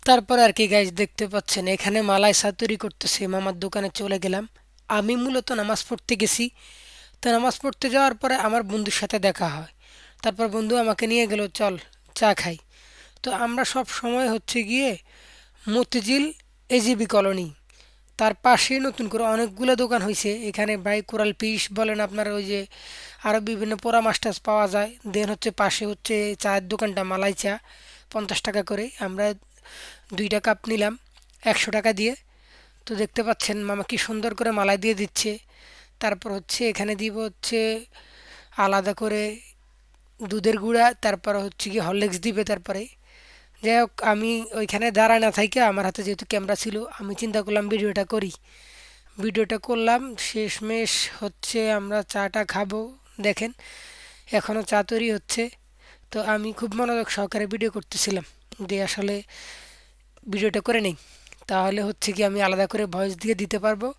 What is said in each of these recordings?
তারপর আর কি গাইজ দেখতে পাচ্ছেন এখানে মালাই সাতুরি করতেছে, মামার দোকানে চলে গেলাম। আমি মূলত নামাজ পড়তে গেছি। তো নামাজ পড়তে যাওয়ার পরে আমার বন্ধুর সাথে দেখা হয়। তারপর বন্ধু আমাকে নিয়ে গেল, চল চা খাই। তো আমরা সব সময় হচ্ছে গিয়ে মতিঝিল এজিবি কলোনি, তার পাশেই নতুন করে অনেকগুলো দোকান হয়েছে এখানে ভাই। কোরাল ফিশ বলেন আপনার, ওই যে আরও বিভিন্ন পোড়া মাছ টাছ পাওয়া যায়। দেন হচ্ছে পাশে হচ্ছে চায়ের দোকানটা, মালাই চা 50 টাকা করে। আমরা 2টা কাপ নিলাম 100 টাকা দিয়ে। তো দেখতে পাচ্ছেন মামা কি সুন্দর করে মালাই দিয়ে দিচ্ছে। তারপর হচ্ছে এখানে দিব হচ্ছে আলাদা করে দুধের গুঁড়া, তারপর হচ্ছে কি হরলিক্স দিবে। তারপরে যাই হোক, আমি ওইখানে দাঁড়ায় না থাইকা আমার হাতে যেহেতু ক্যামেরা ছিল, আমি চিন্তা করলাম ভিডিওটা করি। ভিডিওটা করলাম, শেষমেশ হচ্ছে আমরা চাটা খাবো। দেখেন এখনও চা তৈরি হচ্ছে। তো আমি খুব মনোযোগ সহকারে ভিডিও করতেছিলাম যে আসলে ভিডিওটা করে নেই, তাহলে হচ্ছে কি আমি আলাদা করে ভয়েস দিয়ে দিতে পারবো।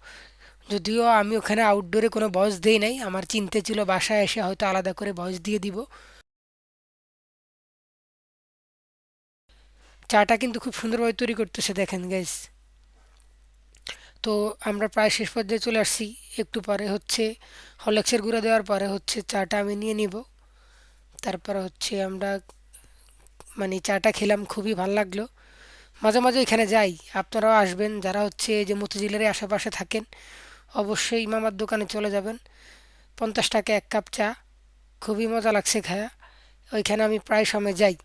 যদিও আমি ওখানে আউটডোরে কোনো ভয়েস দেই নাই, আমার চিন্তা ছিল বাসায় এসে হয়তো আলাদা করে ভয়েস দিয়ে দিব। চাটা কিন্তু খুব সুন্দরভাবে তৈরি করতেছে দেখেন গাইস। তো আমরা প্রায় শেষ পর্যায়ে চলে আসছি। একটু পরে হচ্ছে হরলিক্সের গুঁড়া দেওয়ার পরে হচ্ছে চাটা আমি নিয়ে নিব। তারপরে হচ্ছে আমরা মানে চাটা খেলাম, খুবই ভালো লাগলো। মাঝে মাঝে এখানে যাই, আপনারাও আসবেন যারা হচ্ছে এই যে মতিঝিলের আশেপাশে থাকেন, অবশ্যই মামার দোকানে চলে যাবেন। 50 টাকা 1 কাপ চা, খুবই মজা লাগছে খায়া। ওইখানে আমি প্রায় সময় যাই।